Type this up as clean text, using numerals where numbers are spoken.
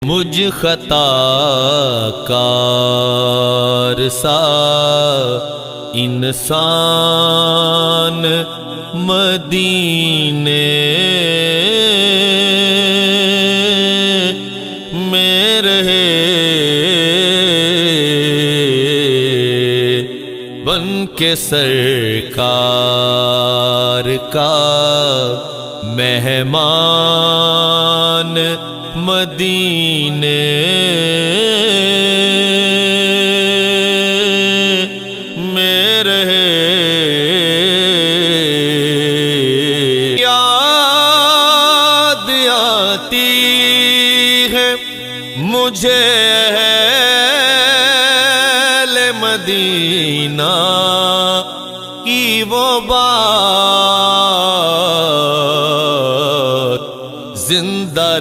مجھ خطا کار سا انسان مدینے میں رہے، بن کے سرکار کا مہمان مدینے میں رہے۔ یاد آتی ہے مجھے اہل مدینہ کی وہ بات، زندہ